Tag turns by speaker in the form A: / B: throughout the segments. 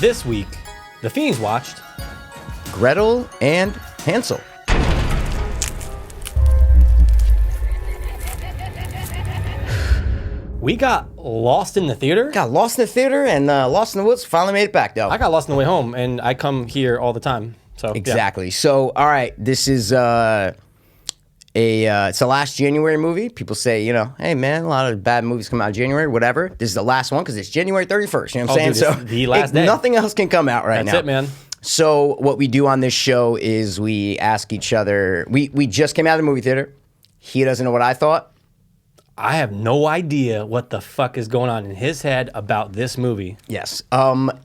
A: This week, the Fiends watched
B: Gretel and Hansel.
A: We got lost in the theater.
B: Got lost in the theater and lost in the woods. Finally made it back, though.
A: I got lost on the way home, and I come here all the time. So
B: Exactly. Yeah. So, all right, this is it's the last January movie. People say, hey, man, a lot of bad movies come out in January, whatever. This is the last one because it's January 31st. You know what I'm saying?
A: Dude, the last day.
B: Nothing else can come out right now.
A: That's it, man.
B: So what we do on this show is we ask each other. We just came out of the movie theater. He doesn't know what I thought.
A: I have no idea what the fuck is going on in his head about this movie.
B: Yes.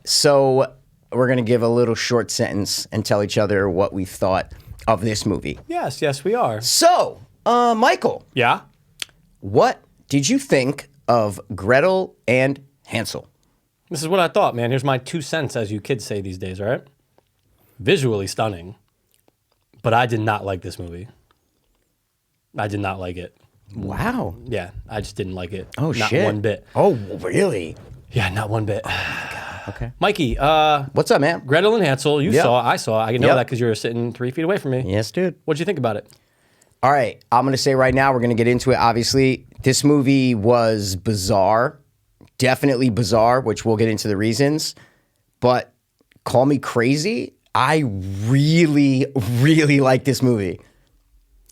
B: So we're going to give a little short sentence and tell each other what we thought of this movie.
A: Yes, we are.
B: So, Michael.
A: Yeah?
B: What did you think of Gretel and Hansel?
A: This is what I thought, man. Here's my 2 cents, as you kids say these days, all right? Visually stunning, but I did not like this movie. I did not like it.
B: Wow.
A: Yeah, I just didn't like it.
B: Oh,
A: not
B: shit.
A: Not one bit.
B: Oh, really?
A: Yeah, not one bit.
B: Oh, my God. Okay.
A: Mikey,
B: what's up, man?
A: Gretel and Hansel, I saw. I know
B: Yep.
A: that because you were sitting 3 feet away from me.
B: Yes, dude.
A: What'd you think about it?
B: All right. I'm going to say right now, we're going to get into it, obviously. This movie was bizarre. Definitely bizarre, which we'll get into the reasons. But call me crazy. I really, really like this movie.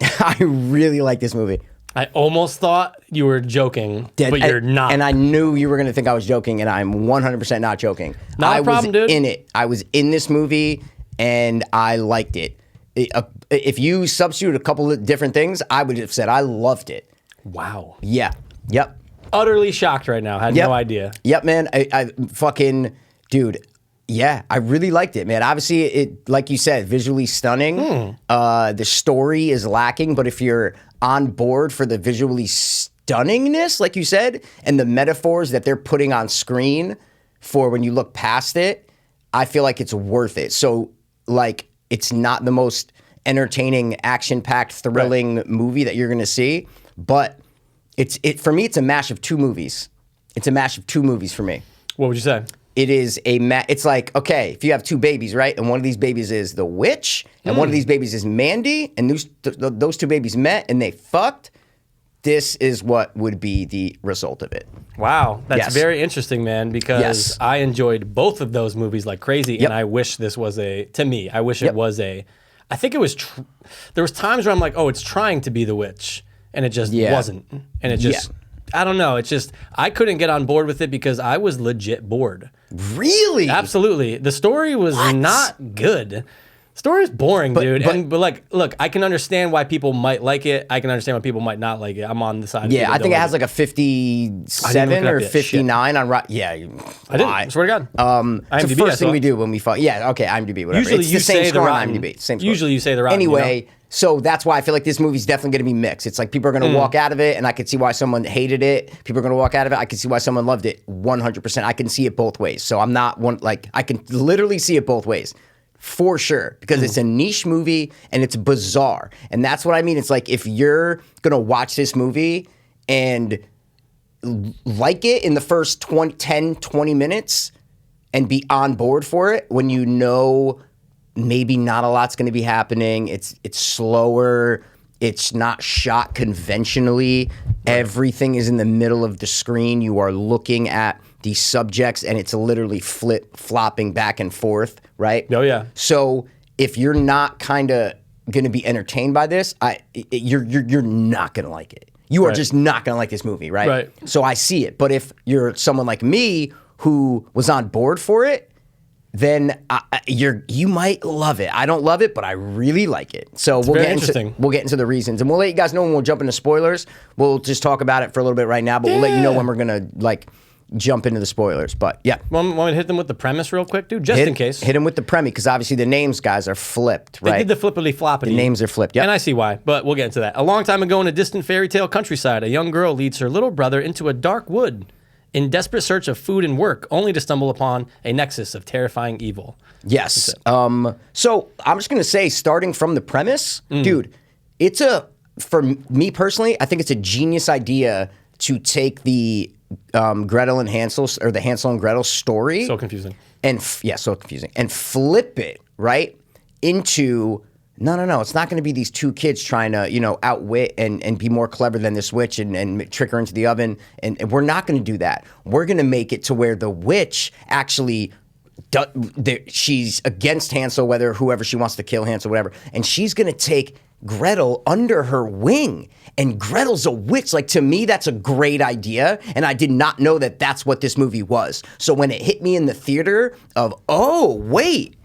B: I really like this movie.
A: I almost thought you were joking, but you're not.
B: And I knew you were going to think I was joking, and I'm 100% not joking.
A: Not a problem, dude.
B: I was in it. I was in this movie, and I liked it. If you substitute a couple of different things, I would have said I loved it.
A: Wow.
B: Yeah. Yep.
A: Utterly shocked right now. Had no idea.
B: Yep, man. I fucking, dude. Yeah, I really liked it, man. Obviously, it, like you said, visually stunning. The story is lacking, but if you're on board for the visually stunningness, like you said, and the metaphors that they're putting on screen for when you look past it, I feel like it's worth it. So, like, it's not the most entertaining, action-packed, thrilling movie that you're going to see, but for me, it's a mash of 2 movies. It's a mash of 2 movies for me.
A: What would you say?
B: It is it's like, okay, if you have 2 babies, right? And one of these babies is the witch, and one of these babies is Mandy, and those 2 babies met and they fucked. This is what would be the result of it.
A: Wow. That's
B: Yes.
A: very interesting, man, because
B: Yes.
A: I enjoyed both of those movies like crazy,
B: Yep.
A: and I wish this was I think it was, there was times where I'm like, oh, it's trying to be the witch, and it just wasn't. And it just, I don't know, it's just, I couldn't get on board with it because I was legit bored.
B: Really?
A: Absolutely. The story was not good. Story's boring, dude. But like, look, I can understand why people might like it. I can understand why people might not like it. I'm on the side.
B: Yeah,
A: of
B: I think it has
A: like
B: a 57 or 59 on Rotten. Yeah,
A: I didn't. I swear to God.
B: It's the first thing we do when we find. Yeah, okay, IMDb, whatever.
A: Usually
B: it's
A: you
B: the same
A: say the
B: score on
A: rotten.
B: IMDb. Same score.
A: Usually you say the rotten.
B: Anyway, so that's why I feel like this movie's definitely going to be mixed. It's like people are going to walk out of it, and I could see why someone hated it. People are going to walk out of it. I can see why someone loved it. 100%. I can see it both ways. So I'm not one like I can literally see it both ways. For sure, because it's a niche movie and it's bizarre. And that's what I mean. It's like if you're going to watch this movie and like it in the first 10, 20 minutes and be on board for it when you know maybe not a lot's going to be happening. It's slower. It's not shot conventionally. Everything is in the middle of the screen. You are looking at these subjects and it's literally flopping back and forth, right?
A: Oh, yeah.
B: So if you're not kind of going to be entertained by this, you're not going to like it. You are just not going to like this movie, right?
A: Right.
B: So I see it. But if you're someone like me who was on board for it, then you might love it. I don't love it, but I really like it. So we'll get into the reasons, and we'll let you guys know when we'll jump into spoilers. We'll just talk about it for a little bit right now, but we'll let you know when we're gonna jump into the spoilers. But yeah,
A: want me to hit them with the premise real quick, dude, just in case.
B: Hit them with the premise because obviously the names, guys, are flipped, right?
A: They did the flippity-floppity.
B: The names are flipped. Yep.
A: And I see why, but we'll get into that. A long time ago in a distant fairy tale countryside, a young girl leads her little brother into a dark wood in desperate search of food and work, only to stumble upon a nexus of terrifying evil.
B: Yes. So I'm just going to say, starting from the premise, dude, for me personally, I think it's a genius idea to take the Gretel and Hansel, or the Hansel and Gretel story.
A: So confusing.
B: And so confusing. And flip it, right, into, no, it's not going to be these two kids trying to, outwit and be more clever than this witch and trick her into the oven. And we're not going to do that. We're going to make it to where the witch actually, she's against Hansel, whoever she wants to kill, Hansel, whatever. And she's going to take Gretel under her wing. And Gretel's a witch. Like, to me, that's a great idea. And I did not know that that's what this movie was. So when it hit me in the theater of, oh, wait,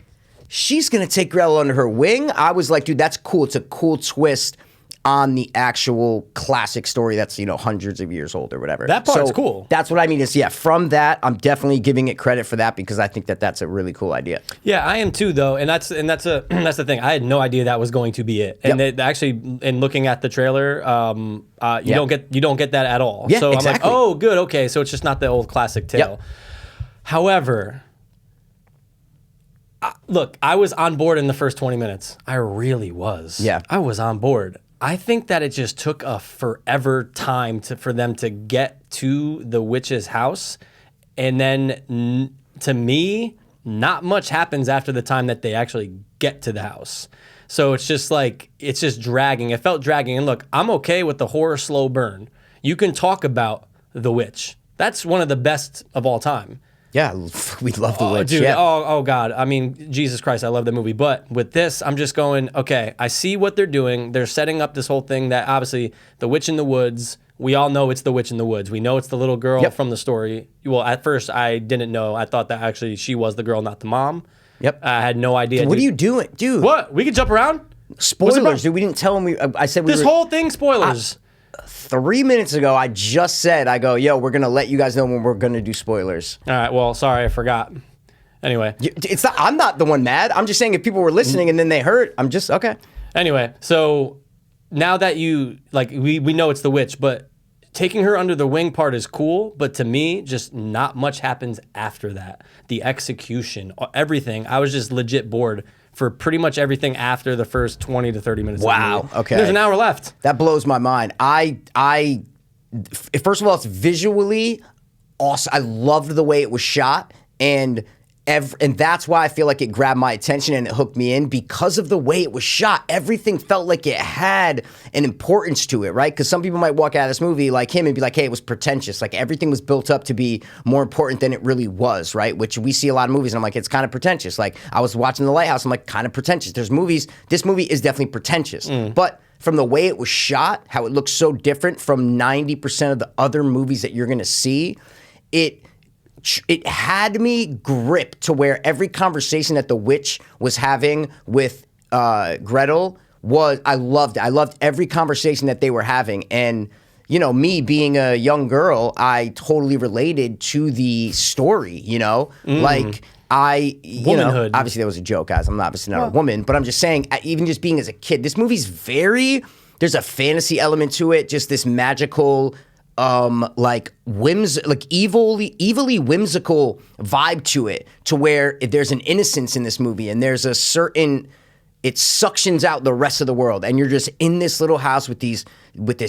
B: she's going to take Gretel under her wing, I was like, dude, that's cool. It's a cool twist on the actual classic story that's, hundreds of years old or whatever.
A: That part's cool.
B: That's what I mean is, from that, I'm definitely giving it credit for that because I think that that's a really cool idea.
A: Yeah, I am too, though, and that's the thing. I had no idea that was going to be it, and it actually, in looking at the trailer, you don't get that at all.
B: Yeah,
A: so
B: exactly.
A: I'm like, oh, good, okay, so it's just not the old classic tale. Yep. However, look, I was on board in the first 20 minutes. I really was.
B: Yeah,
A: I was on board. I think that it just took a forever time for them to get to the witch's house. And then, to me, not much happens after the time that they actually get to the house. So it's just dragging. It felt dragging. And look, I'm okay with the horror slow burn. You can talk about The Witch. That's one of the best of all time.
B: Yeah, we love The Witch.
A: Dude,
B: yeah.
A: oh God. I mean, Jesus Christ, I love that movie. But with this, I'm just going, okay, I see what they're doing. They're setting up this whole thing that obviously the witch in the woods, we all know it's the witch in the woods. We know it's the little girl from the story. Well, at first I didn't know. I thought that actually she was the girl, not the mom.
B: Yep.
A: I had no idea.
B: What are you doing? Dude.
A: What? We could jump around?
B: Spoilers, dude. We didn't tell them. I said
A: this whole thing, spoilers.
B: 3 minutes ago, I just said, we're going to let you guys know when we're going to do spoilers.
A: All right, well, sorry, I forgot. Anyway.
B: I'm not the one mad. I'm just saying if people were listening and then they heard, I'm just, okay.
A: Anyway, so now that we know it's the witch, but taking her under the wing part is cool, but to me, just not much happens after that. The execution, everything, I was just legit bored for pretty much everything after the first 20 to 30 minutes.
B: Wow.
A: Of the movie.
B: Okay.
A: There's an hour left.
B: That blows my mind. First of all, it's visually awesome. I loved the way it was shot, and that's why I feel like it grabbed my attention and it hooked me in because of the way it was shot. Everything felt like it had an importance to it, right? Because some people might walk out of this movie like him and be like, hey, it was pretentious. Like everything was built up to be more important than it really was, right? Which we see a lot of movies and I'm like, it's kind of pretentious. Like I was watching The Lighthouse, I'm like, kind of pretentious. This movie is definitely pretentious. But from the way it was shot, how it looks so different from 90% of the other movies that you're going to see, it had me gripped to where every conversation that the witch was having with Gretel I loved it. I loved every conversation that they were having. And, me being a young girl, I totally related to the story, Like,
A: Womanhood.
B: Obviously that was a joke, guys. I'm obviously not a woman, but I'm just saying, even just being as a kid, this movie's there's a fantasy element to it, just this magical, evilly whimsical vibe to it, to where there's an innocence in this movie and there's a certain, it suctions out the rest of the world, and you're just in this little house with this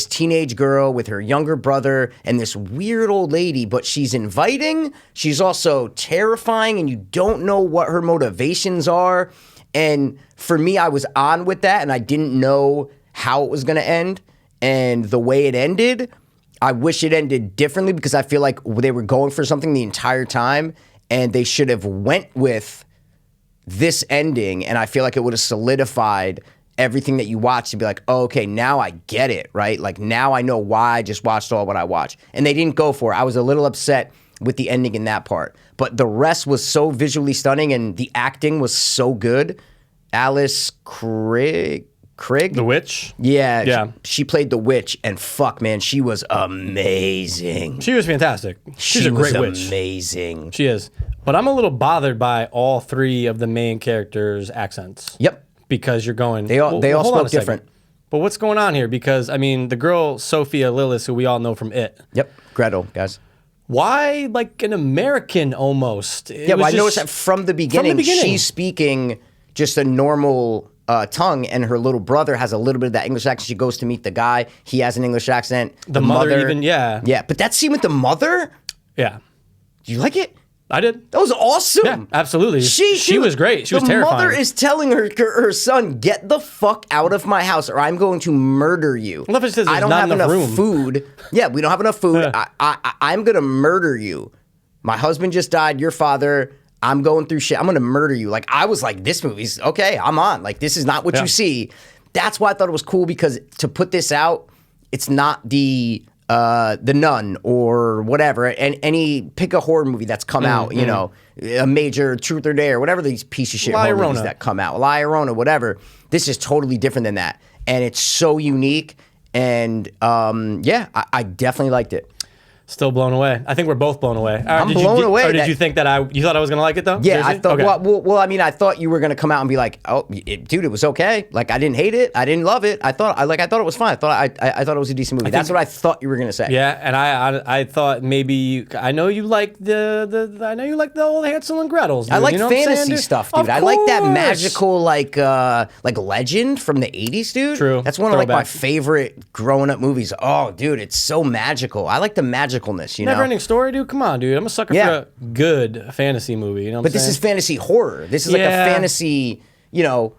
B: teenage girl with her younger brother and this weird old lady, but she's inviting, she's also terrifying, and you don't know what her motivations are. And for me, I was on with that, and I didn't know how it was going to end, and the way it ended, I wish it ended differently because I feel like they were going for something the entire time, and they should have went with this ending, and I feel like it would have solidified everything that you watched to be like, oh, okay, now I get it, right? Like now I know why I just watched all what I watched. And they didn't go for it. I was a little upset with the ending in that part. But the rest was so visually stunning, and the acting was so good. Alice Craig?
A: The witch?
B: Yeah. She played the witch, and fuck, man, she was amazing.
A: She was fantastic. She's a great witch.
B: Amazing.
A: She is. But I'm a little bothered by all three of the main characters' accents.
B: Yep.
A: Because you're going...
B: They all spoke different.
A: But what's going on here? Because, I mean, the girl, Sophia Lillis, who we all know from It.
B: Yep. Gretel, guys.
A: Why, like, an American almost?
B: I noticed that from the beginning, she's speaking just a normal... tongue, and her little brother has a little bit of that English accent. She goes to meet the guy. He has an English accent.
A: The mother even, yeah.
B: Yeah, but that scene with the mother,
A: Yeah.
B: do you like it?
A: I did.
B: That was awesome.
A: Yeah, absolutely. She was great. She was terrifying.
B: The mother is telling her son, get the fuck out of my house or I'm going to murder you.
A: I love it says
B: I don't have enough
A: room.
B: food. Yeah, we don't have enough food. I'm going to murder you. My husband just died. Your father. I'm going through shit. I'm going to murder you. Like, I was like, this movie's okay. I'm on. Like, this is not what you see. That's why I thought it was cool, because to put this out, it's not the Nun or whatever, and any pick a horror movie that's come out, you know, a major Truth or Dare, whatever these piece of shit horror movies that come out, La Llorona, whatever. This is totally different than that, and it's so unique. And I definitely liked it.
A: Still blown away. I think we're both blown away.
B: I'm blown away.
A: Or did you think that you thought I was gonna like it though?
B: Yeah,
A: Seriously?
B: I thought.
A: Okay.
B: Well, I mean, I thought you were gonna come out and be like, "Oh, dude, it was okay. Like, I didn't hate it. I didn't love it. I thought it was fine. I thought it was a decent movie." That's what I thought you were gonna say.
A: Yeah, and I thought maybe I know you like the old Hansel and Gretel's. Dude,
B: I like
A: you know
B: fantasy stuff, dude.
A: Of
B: I like that
A: course.
B: magical, like legend from the 80s, dude.
A: True.
B: That's one of like my
A: Throwback.
B: favorite growing up movies. Oh, dude, it's so magical. I like the magicalness, you know.
A: Never-ending story, dude. Come on, dude. I'm a sucker for a good fantasy movie. You know what
B: But
A: I'm
B: this
A: saying?
B: is fantasy horror. This is like a fantasy, you know,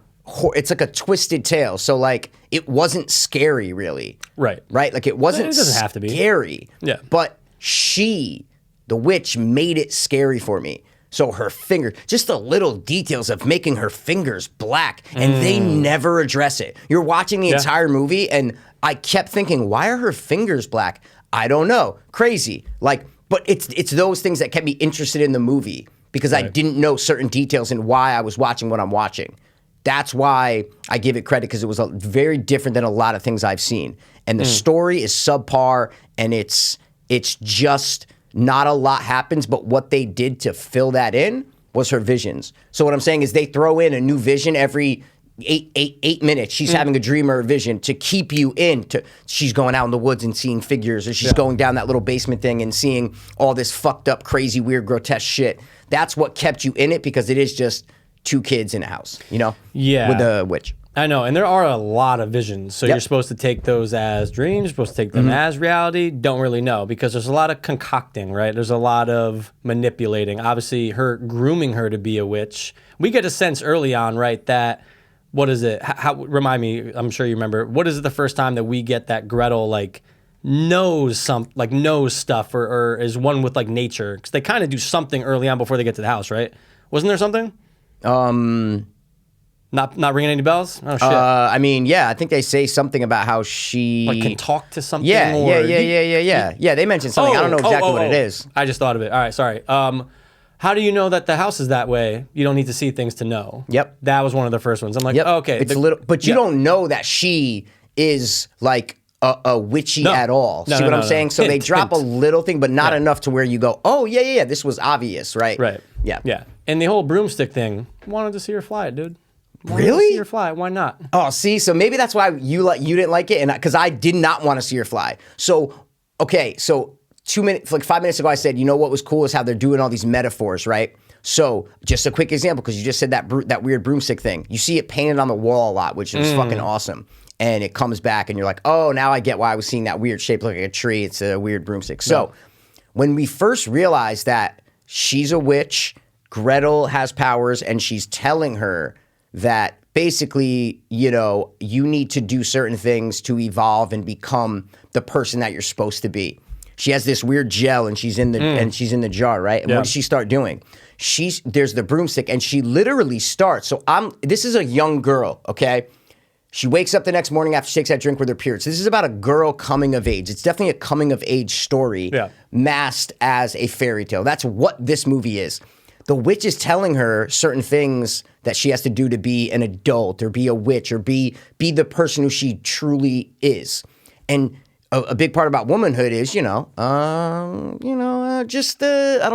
B: it's like a twisted tale. So like it wasn't scary really.
A: Right.
B: Right? Like it wasn't
A: It doesn't have to be.
B: scary.
A: Yeah.
B: But the witch made it scary for me. So her finger, just the little details of making her fingers black, and they never address it. You're watching the entire movie, and I kept thinking, why are her fingers black? I don't know. Crazy. Like, but it's those things that kept me interested in the movie, because I didn't know certain details and why I was watching what I'm watching. That's why I give it credit, because it was very different than a lot of things I've seen. And the story is subpar, and it's just not a lot happens, but what they did to fill that in was her visions. So what I'm saying is they throw in a new vision every 8 minutes. She's having a dream or a vision to keep you in. She's going out in the woods and seeing figures, or she's going down that little basement thing and seeing all this fucked up, crazy, weird, grotesque shit. That's what kept you in it, because it is just two kids in a house, you know?
A: Yeah.
B: With a witch.
A: I know, and there are a lot of visions. So you're supposed to take those as dreams, you're supposed to take them as reality. Don't really know, because there's a lot of concocting, right? There's a lot of manipulating. Obviously, her grooming her to be a witch. We get a sense early on, right, that, what is it? Remind me, I'm sure you remember. What is it the first time that we get that Gretel, like, knows stuff or is one with, like, nature? Because they kind of do something early on before they get to the house, right? Wasn't there something? Not ringing any bells? Oh shit!
B: I mean, yeah, I think they say something about how she
A: Like can talk to something.
B: Yeah,
A: or
B: yeah. They mentioned something. I don't know exactly what it is.
A: I just thought of it. All right, sorry. How do you know that the house is that way? You don't need to see things to know.
B: Yep.
A: That was one of the first ones. I'm like, oh, okay.
B: It's a little, but you don't know that she is like a witchy at all. See what I'm saying? So they drop a little thing, but not enough to where you go, oh yeah, this was obvious, right?
A: Right.
B: Yeah.
A: And the whole broomstick thing. Wanted to see her fly it, dude.
B: Really?
A: See her fly. Why not?
B: Oh, see, so maybe that's why you didn't like it, and because I did not want to see her fly. So okay, so 5 minutes ago, I said, you know what was cool is how they're doing all these metaphors, right? So just a quick example, because you just said that weird broomstick thing. You see it painted on the wall a lot, which is fucking awesome. And it comes back, and you're like, oh, now I get why I was seeing that weird shape look like a tree. It's a weird broomstick. So when we first realized that she's a witch, Gretel has powers, and she's telling her that basically, you know, you need to do certain things to evolve and become the person that you're supposed to be. She has this weird gel, and she's in the jar, right? And what does she start doing? There's the broomstick, and she literally starts. So this is a young girl, okay? She wakes up the next morning after she takes that drink with her periods. This is about a girl coming of age. It's definitely a coming of age story masked as a fairy tale. That's what this movie is. The witch is telling her certain things that she has to do to be an adult or be a witch or be the person who she truly is. And a big part about womanhood is, I don't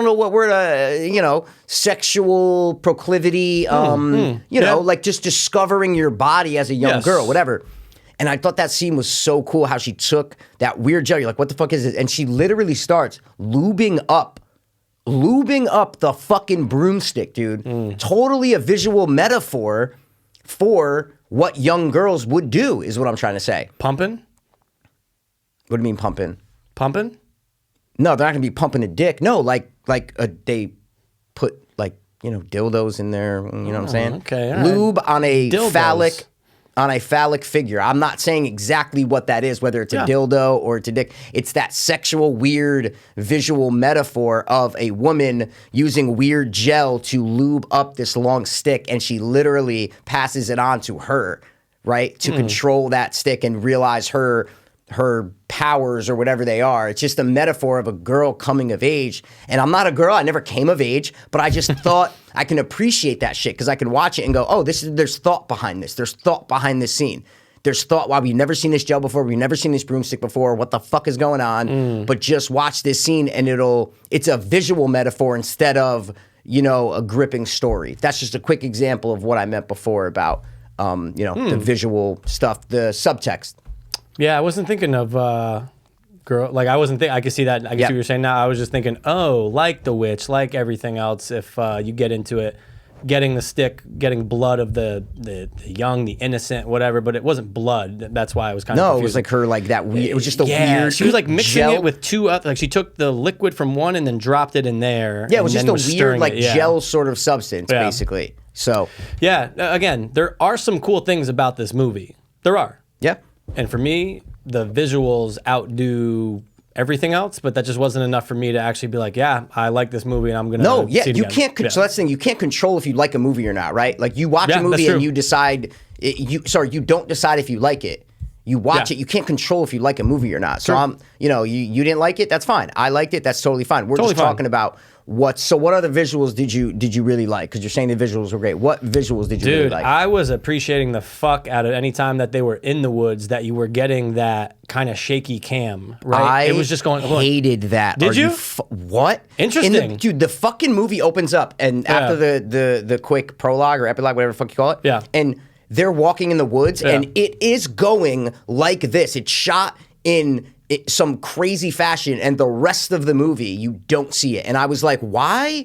B: know what word, sexual proclivity, like just discovering your body as a young girl, whatever. And I thought that scene was so cool, how she took that weird gel. You're like, what the fuck is this? And she literally starts lubing up the fucking broomstick, dude. Totally a visual metaphor for what young girls would do is what I'm trying to say.
A: Pumping?
B: What do you mean pumping?
A: Pumping?
B: No, they're not going to be pumping a dick. No, they put dildos in there. You know what I'm saying?
A: Okay, all
B: lube
A: right.
B: on a
A: Dildos.
B: phallic figure. I'm not saying exactly what that is, whether it's a dildo or it's a dick. It's that sexual, weird visual metaphor of a woman using weird gel to lube up this long stick, and she literally passes it on to her, right? To control that stick and realize her powers or whatever they are. It's just a metaphor of a girl coming of age. And I'm not a girl. I never came of age, but I just thought I can appreciate that shit because I can watch it and go, oh, there's thought behind this. There's thought behind this scene. There's thought, wow, we've never seen this gel before. We've never seen this broomstick before. What the fuck is going on? But just watch this scene and it's a visual metaphor instead of, a gripping story. That's just a quick example of what I meant before about, the visual stuff, the subtext.
A: Yeah, I wasn't thinking of girl. Like I wasn't. I could see that. I can see what you're saying now. I was just thinking, like The Witch, like everything else. If you get into it, getting the stick, getting blood of the young, the innocent, whatever. But it wasn't blood. That's why I was kind of confused.
B: It was like her like that weird. It was just a weird.
A: She was like mixing
B: gel.
A: it with two. Like she took the liquid from one and then dropped it in there.
B: Yeah, it was just a weird like gel sort of substance, basically. So
A: yeah, again, there are some cool things about this movie. There are.
B: Yeah.
A: And for me, the visuals outdo everything else, but that just wasn't enough for me to actually be like, yeah, I like this movie and I'm going to see it
B: you
A: again.
B: can't. So that's the thing. You can't control if you like a movie or not, right? Like you watch a movie and you decide. You don't decide if you like it. You watch it. You can't control if you like a movie or not. So you didn't like it. That's fine. I liked it. That's totally fine. We're just talking about what other visuals did you really like? Because you're saying the visuals were great. What visuals did you really like?
A: I was appreciating the fuck out of any time that they were in the woods that you were getting that kind of shaky cam, right? It was just going.
B: Hated that.
A: Did you?
B: What?
A: Interesting.
B: Dude, the fucking movie opens up and after the quick prologue or epilogue, whatever the fuck you call it.
A: Yeah.
B: And they're walking in the woods and it is going like this. It's shot in some crazy fashion, and the rest of the movie, you don't see it. And I was like, why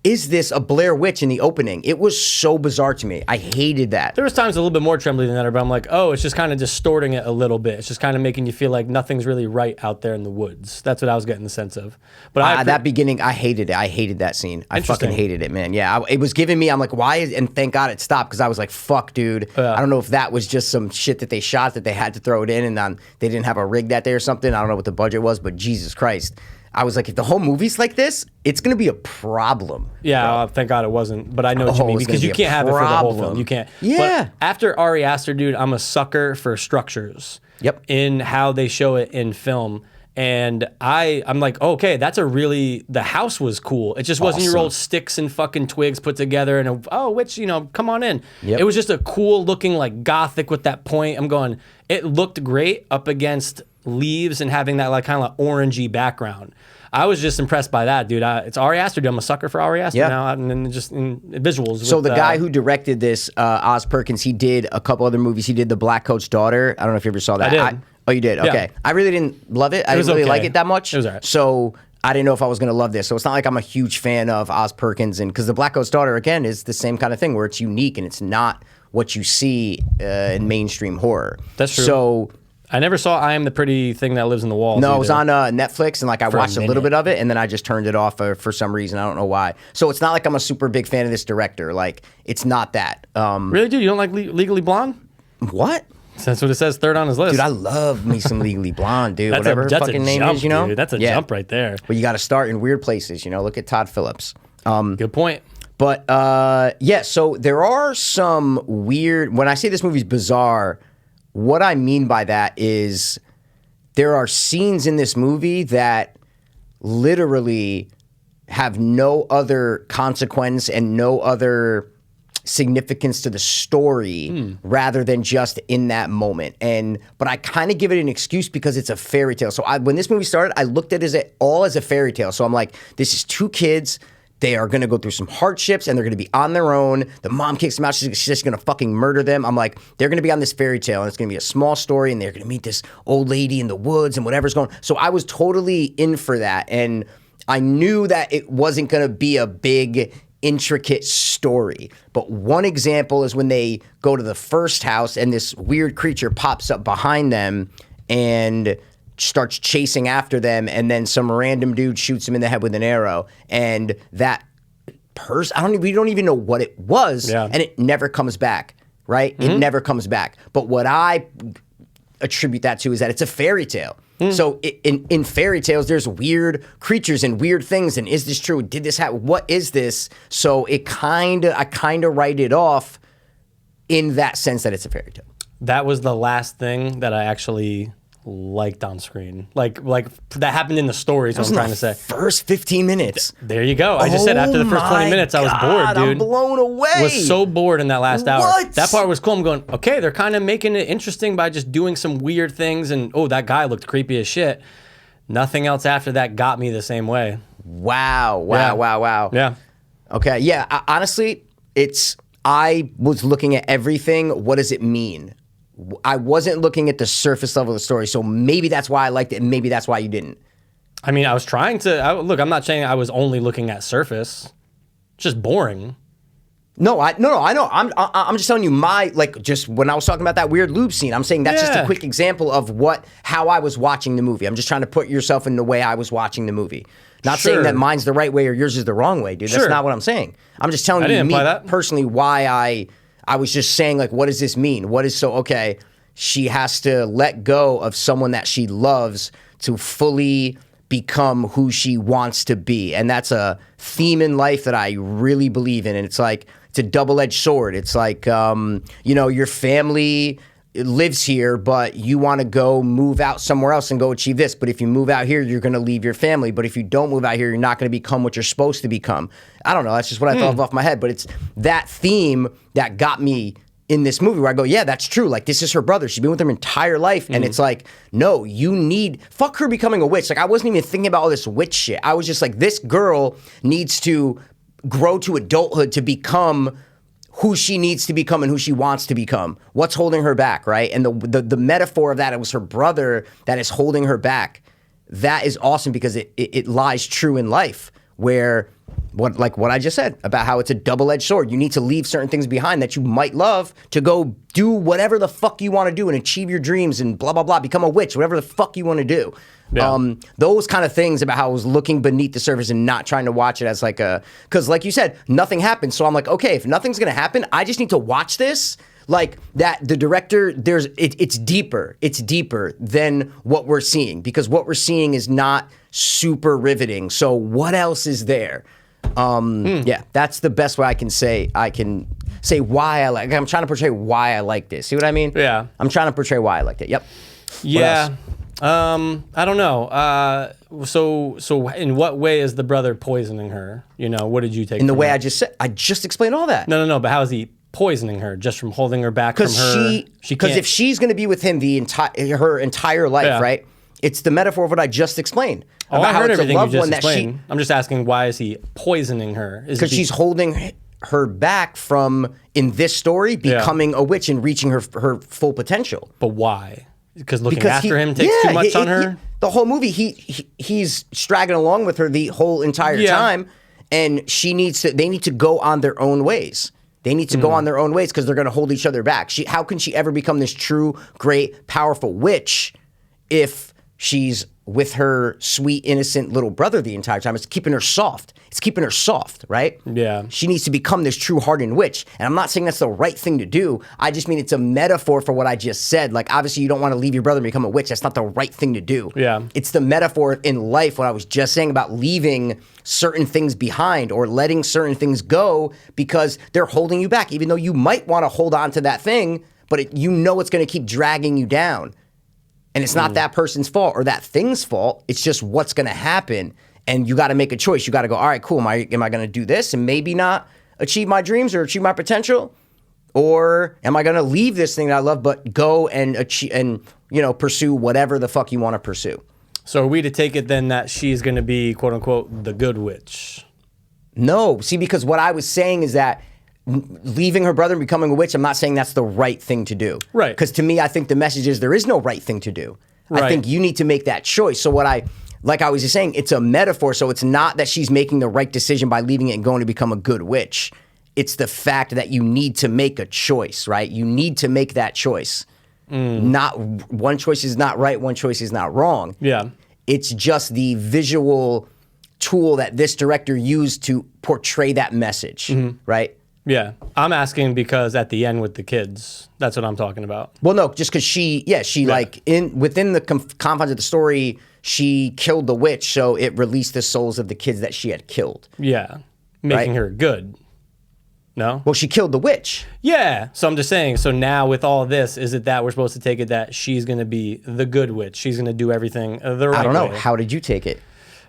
B: is this a Blair Witch in the opening? It was so bizarre to me. I hated that.
A: There was times a little bit more trembly than that, but I'm like, oh, it's just kind of distorting it a little bit. It's just kind of making you feel like nothing's really right out there in the woods. That's what I was getting the sense of. But
B: that beginning, I hated it. I hated that scene. I fucking hated it, man. Yeah, it was giving me, I'm like, why? And thank God it stopped because I was like, fuck, dude. I don't know if that was just some shit that they shot that they had to throw it in and they didn't have a rig that day or something. I don't know what the budget was, but Jesus Christ. I was like, if the whole movie's like this, it's going to be a problem.
A: Yeah, thank God it wasn't. But I know what you mean because you can't have it for the whole film. You can't.
B: Yeah.
A: But after Ari Aster, dude, I'm a sucker for structures.
B: Yep.
A: In how they show it in film. And I'm like, okay, the house was cool. It just wasn't your old sticks and fucking twigs put together and which, come on in. Yep. It was just a cool looking like gothic with that point. I'm going, it looked great up against leaves and having that like kind of like orangey background. I was just impressed by that, dude. It's Ari Aster, dude. I'm a sucker for Ari Aster now, and just in visuals.
B: So the guy who directed this, Oz Perkins, he did a couple other movies. He did The Black Coat's Daughter. I don't know if you ever saw that.
A: I did.
B: Oh, you did? Okay. I really didn't love it. I didn't really like it that much.
A: It was all right.
B: So I didn't know if I was going to love this. So it's not like I'm a huge fan of Oz Perkins. And because The Black Coat's Daughter, again, is the same kind of thing where it's unique and it's not what you see in mainstream horror.
A: That's true.
B: So
A: I never saw I Am the Pretty Thing That Lives in the Walls.
B: No, it was on Netflix, and I watched a little bit of it, and then I just turned it off for some reason. I don't know why. So it's not like I'm a super big fan of this director. Like, it's not that.
A: Really, dude? You don't like Legally Blonde?
B: What?
A: That's what it says third on his list.
B: Dude, I love me some Legally Blonde, dude. Whatever her fucking name is,
A: Dude. That's a jump right there.
B: But you got to start in weird places, Look at Todd Phillips.
A: Good point.
B: But, so there are some weird... When I say this movie's bizarre... What I mean by that is there are scenes in this movie that literally have no other consequence and no other significance to the story rather than just in that moment. But I kind of give it an excuse because it's a fairy tale. So when this movie started, I looked at it all as a fairy tale. So I'm like, this is two kids. They are going to go through some hardships and they're going to be on their own. The mom kicks them out. She's just going to fucking murder them. I'm like, they're going to be on this fairy tale and it's going to be a small story and they're going to meet this old lady in the woods and whatever's going on. So I was totally in for that. And I knew that it wasn't going to be a big intricate story. But one example is when they go to the first house and this weird creature pops up behind them and starts chasing after them, and then some random dude shoots him in the head with an arrow, and that person, we don't even know what it was, and it never comes back, right? It never comes back. But what I attribute that to is that it's a fairy tale. So in fairy tales, there's weird creatures and weird things, and is this true? Did this happen? What is this? So I kind of write it off in that sense that it's a fairy tale.
A: That was the last thing that I actually liked on screen. Like that happened in the story, is what I'm trying to say.
B: First 15 minutes.
A: There you go. I just said after the first 20 minutes, I was bored, dude.
B: I'm blown away.
A: I was so bored in that last hour.
B: What?
A: That part was cool. I'm going, okay, they're kind of making it interesting by just doing some weird things, and oh, that guy looked creepy as shit. Nothing else after that got me the same way.
B: Wow.
A: Yeah.
B: Okay, yeah, honestly, I was looking at everything. What does it mean? I wasn't looking at the surface level of the story, so maybe that's why I liked it, and maybe that's why you didn't.
A: I mean, I was trying to look. I'm not saying I was only looking at surface. It's just boring.
B: No, I know. I'm just telling you just when I was talking about that weird lube scene, I'm saying that's just a quick example of how I was watching the movie. I'm just trying to put yourself in the way I was watching the movie. Not saying that mine's the right way or yours is the wrong way, dude. That's not what I'm saying. I'm just telling you personally why I was just saying, like, what does this mean? Okay, she has to let go of someone that she loves to fully become who she wants to be. And that's a theme in life that I really believe in. And it's like, it's a double-edged sword. It's like, your family lives here, but you want to go move out somewhere else and go achieve this. But if you move out here, you're going to leave your family. But if you don't move out here, you're not going to become what you're supposed to become. I don't know. That's just what I thought of off my head. But it's that theme that got me in this movie where I go, yeah, that's true. Like, this is her brother. She's been with him her entire life. And it's like, no, fuck her becoming a witch. Like, I wasn't even thinking about all this witch shit. I was just like, this girl needs to grow to adulthood to become who she needs to become and who she wants to become. What's holding her back, right? And the metaphor of that, it was her brother that is holding her back. That is awesome because it lies true in life, where what I just said about how it's a double-edged sword. You need to leave certain things behind that you might love to go do whatever the fuck you want to do and achieve your dreams and blah, blah, blah, become a witch, whatever the fuck you want to do. Yeah. Those kind of things about how I was looking beneath the surface and not trying to watch it as like because like you said, nothing happened. So I'm like, okay, if nothing's going to happen, I just need to watch this. Like that, the director, it's deeper. It's deeper than what we're seeing, because what we're seeing is not super riveting. So what else is there? Yeah, that's the best way I can say why I like. I'm trying to portray why I like this. See what I mean?
A: Yeah.
B: I'm trying to portray why I liked it. Yep.
A: Yeah. I don't know. So in what way is the brother poisoning her? What did you take?
B: In the way I just said. I just explained all that.
A: No. But how is he poisoning her? Just from holding her back from her?
B: Because if she's going to be with him her entire life, right? It's the metaphor of what I just explained.
A: Oh, I heard everything you just explained. I'm just asking, why is he poisoning her?
B: Because she's holding her back from, in this story, becoming a witch and reaching her full potential.
A: But why? Because looking after him takes too much on her?
B: The whole movie, he's straggling along with her the whole entire time, and they need to go on their own ways. They need to go on their own ways because they're going to hold each other back. How can she ever become this true, great, powerful witch if she's with her sweet, innocent little brother the entire time? It's keeping her soft. It's keeping her soft, right?
A: Yeah.
B: She needs to become this true hardened witch. And I'm not saying that's the right thing to do. I just mean it's a metaphor for what I just said. Like, obviously, you don't want to leave your brother and become a witch. That's not the right thing to do.
A: Yeah.
B: It's the metaphor in life, what I was just saying about leaving certain things behind or letting certain things go because they're holding you back, even though you might want to hold on to that thing, but it's going to keep dragging you down. And it's not that person's fault or that thing's fault. It's just what's going to happen. And you got to make a choice. You got to go, all right, cool. Am I going to do this and maybe not achieve my dreams or achieve my potential? Or am I going to leave this thing that I love but go and achieve and, pursue whatever the fuck you want to pursue?
A: So are we to take it then that she's going to be, quote unquote, the good witch?
B: No. See, because what I was saying is that leaving her brother and becoming a witch, I'm not saying that's the right thing to do.
A: Right.
B: Because to me, I think the message is there is no right thing to do. Right. I think you need to make that choice. So what I like I was just saying, it's a metaphor. So it's not that she's making the right decision by leaving it and going to become a good witch. It's the fact that you need to make a choice, right? You need to make that choice. Not one choice is not right, one choice is not wrong.
A: Yeah.
B: It's just the visual tool that this director used to portray that message, right?
A: Yeah. I'm asking because at the end with the kids, that's what I'm talking about.
B: Well, no, just because she like within the confines of the story, she killed the witch, so it released the souls of the kids that she had killed.
A: Yeah. Making her good. No?
B: Well, she killed the witch.
A: Yeah. So I'm just saying, so now with all of this, is it that we're supposed to take it that she's going to be the good witch? She's going to do everything the right way?
B: I don't know. How did you take it?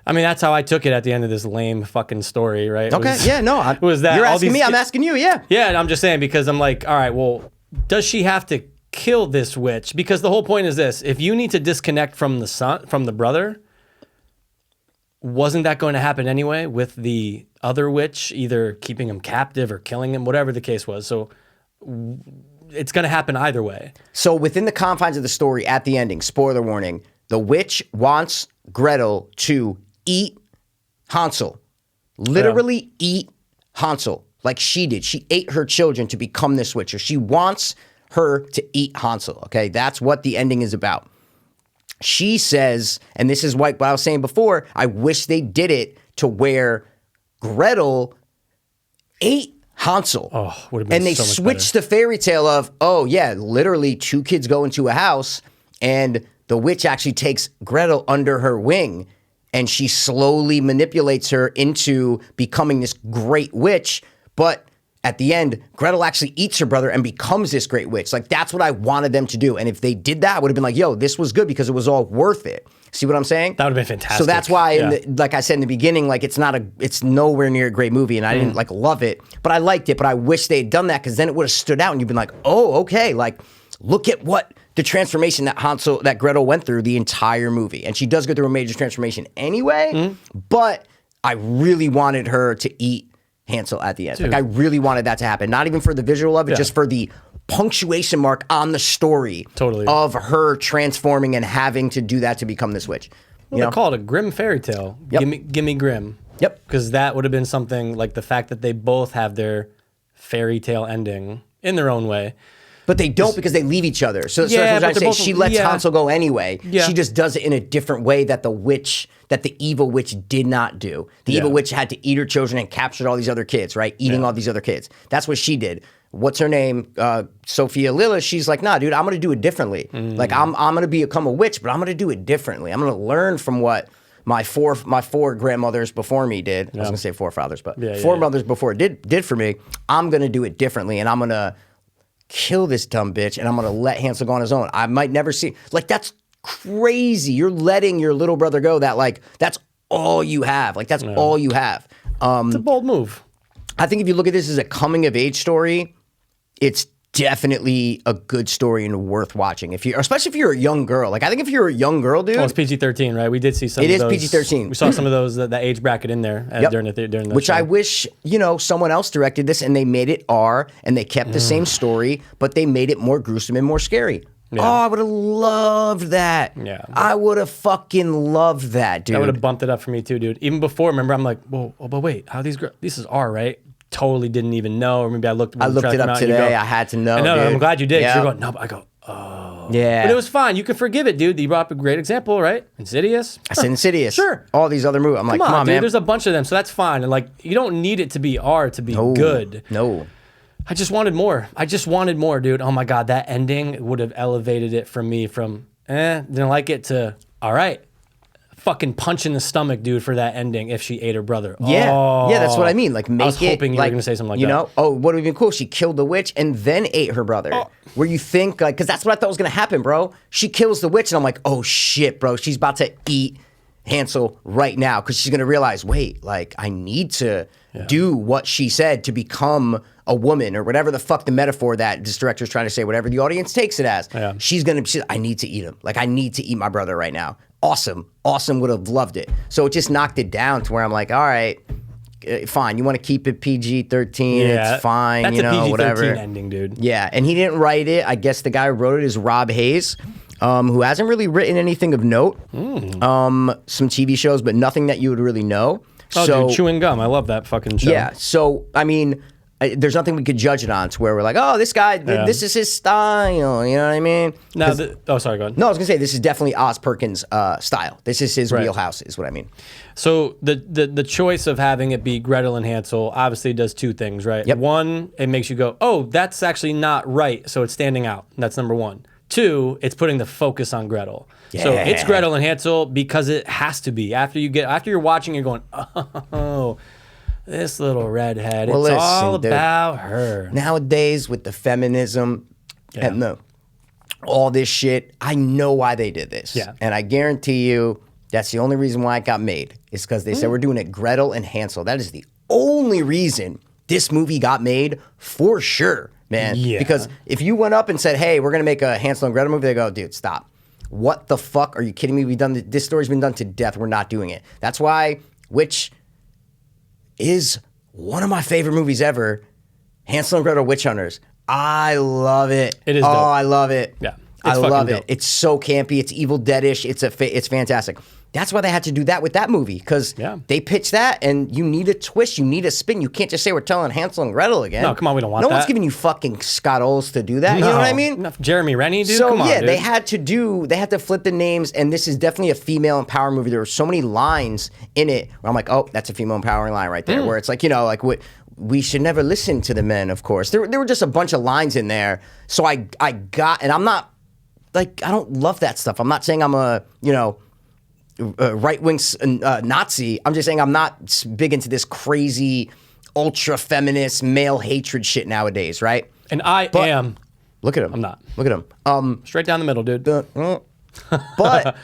A: I mean, that's how I took it at the end of this lame fucking story, right?
B: Okay, yeah, no.
A: Was that
B: you're asking me, I'm asking you, yeah.
A: Yeah, and I'm just saying because I'm like, all right, well, does she have to kill this witch? Because the whole point is this: if you need to disconnect from the son, from the brother, wasn't that going to happen anyway with the other witch, either keeping him captive or killing him, whatever the case was? So it's going to happen either way.
B: So within the confines of the story, at the ending, spoiler warning, the witch wants Gretel to eat Hansel. Literally eat Hansel like she did. She ate her children to become this witch. Or she wants her to eat Hansel, okay? That's what the ending is about. She says, and this is what I was saying before, I wish they did it to where Gretel ate Hansel.
A: Oh, would have been
B: and they
A: so much
B: switched
A: better.
B: the fairy tale of, oh yeah, literally two kids go into a house and the witch actually takes Gretel under her wing and she slowly manipulates her into becoming this great witch. But at the end, Gretel actually eats her brother and becomes this great witch. Like, that's what I wanted them to do. And if they did that, I would have been like, yo, this was good because it was all worth it. See what I'm saying?
A: That would have been fantastic.
B: So that's why, like I said in the beginning, like it's nowhere near a great movie, and I didn't like love it, but I liked it. But I wish they had done that because then it would have stood out, and you'd been like, oh, okay, like look at what the transformation that Gretel went through the entire movie, and she does go through a major transformation anyway. But I really wanted her to eat Hansel at the end. Dude. Like I really wanted that to happen, not even for the visual of it, just for the punctuation mark on the story of her transforming and having to do that to become this witch.
A: Well, they call it a grim fairy tale. Yep. Gimme grim.
B: Yep.
A: Because that would have been something like the fact that they both have their fairy tale ending in their own way.
B: But they don't because they leave each other. So that's what I'm saying. She lets Hansel go anyway. Yeah. She just does it in a different way that the evil witch did not do. The evil witch had to eat her children and captured all these other kids, right? Eating all these other kids. That's what she did. What's her name? Sophia Lillis. She's like, nah, dude, I'm going to do it differently. Like, I'm going to become a witch, but I'm going to do it differently. I'm going to learn from what my four grandmothers before me did. I was going to say forefathers, but four mothers before did for me. I'm going to do it differently, and I'm going to kill this dumb bitch, and I'm going to let Hansel go on his own. I might never see. Like, that's crazy. You're letting your little brother go that, like, that's all you have. Like, that's all you have.
A: It's a bold move.
B: I think if you look at this as a coming-of-age story, it's definitely a good story and worth watching. Especially if you're a young girl. Like, I think if you're a young girl, dude.
A: Well, it's PG-13, right? We did see some of those.
B: It is PG-13.
A: We saw some of those, that age bracket in there during the
B: Which
A: show.
B: I wish, someone else directed this and they made it R and they kept the same story, but they made it more gruesome and more scary. Yeah. Oh, I would have loved that.
A: Yeah.
B: I would have fucking loved that, dude.
A: That would have bumped it up for me too, dude. Even before, remember, I'm like, whoa, but wait, how these girls, this is R, right? Totally didn't even know, or maybe I looked it up
B: today. I had to know.
A: I know,
B: dude.
A: I'm glad you did. You're going, no, but I go, oh.
B: Yeah.
A: But it was fine. You can forgive it, dude. You brought up a great example, right? Insidious.
B: I said Insidious.
A: Sure.
B: All these other movies. I'm like, come on,
A: dude,
B: man.
A: There's a bunch of them, so that's fine. And like, you don't need it to be R to be good.
B: No.
A: I just wanted more. Dude. Oh my God, that ending would have elevated it from me from, didn't like it to, all right. Fucking punch in the stomach, dude, for that ending if she ate her brother.
B: Yeah, that's what I mean. Like, make it.
A: I was hoping you were going to say something like that.
B: Oh, what would have been cool? She killed the witch and then ate her brother. Where you think, like, because that's what I thought was going to happen, bro. She kills the witch, and I'm like, oh shit, bro. She's about to eat Hansel right now because she's going to realize, wait, like, I need to do what she said to become a woman or whatever the fuck the metaphor that this director's trying to say, whatever the audience takes it as. Yeah. I need to eat him. Like, I need to eat my brother right now. Awesome would have loved it. So it just knocked it down to where I'm like, all right, fine. You want to keep it PG-13? It's fine.
A: That's a PG-13
B: whatever.
A: ending, dude.
B: Yeah, and he didn't write it. I guess the guy who wrote it is Rob Hayes. who hasn't really written anything of note. Some TV shows, but nothing that you would really know.
A: Oh, dude, Chewing Gum. I love that fucking show.
B: Yeah. So, I mean, there's nothing we could judge it on to where we're like, oh, this guy, this is his style. You know what I mean?
A: Now, sorry, go ahead.
B: No, I was going to say, this is definitely Oz Perkins' style. This is his wheelhouse, is what I mean.
A: So the choice of having it be Gretel and Hansel obviously does two things, right?
B: Yep.
A: One, it makes you go, oh, that's actually not right, so it's standing out. That's number one. Two, it's putting the focus on Gretel. Yeah. So it's Gretel and Hansel because it has to be. After you're watching, you're going, oh, this little redhead. Well, it's all about her.
B: Nowadays, with the feminism and all this shit, I know why they did this.
A: Yeah.
B: And I guarantee you that's the only reason why it got made. Is because they said we're doing it Gretel and Hansel. That is the only reason this movie got made for sure, man.
A: Yeah.
B: Because if you went up and said, hey, we're going to make a Hansel and Gretel movie, they go, dude, stop. What the fuck? Are you kidding me? This story's been done to death. We're not doing it. That's why, which is one of my favorite movies ever, Hansel and Gretel Witch Hunters. I love it.
A: It is dope.
B: I love it.
A: Yeah.
B: I love it.
A: Dope.
B: It's so campy. It's Evil Dead-ish. It's fantastic. That's why they had to do that with that movie, because they pitched that, and you need a twist. You need a spin. You can't just say we're telling Hansel and Gretel again.
A: No, come on, we don't want that.
B: No one's giving you fucking Scott Oles to do that. You know what I mean?
A: No, Jeremy Rennie, dude.
B: So
A: come on, dude.
B: they had to flip the names, and this is definitely a female empowering movie. There were so many lines in it where I'm like, oh, that's a female empowering line right there. Where it's like, we should never listen to the men, of course. There were just a bunch of lines in there. So I got, and I'm not, like, I don't love that stuff. I'm not saying I'm a right-wing Nazi. I'm just saying I'm not big into this crazy, ultra-feminist, male hatred shit nowadays, right?
A: And I am.
B: Look at him.
A: I'm not.
B: Look at him.
A: Straight down the middle, dude.
B: But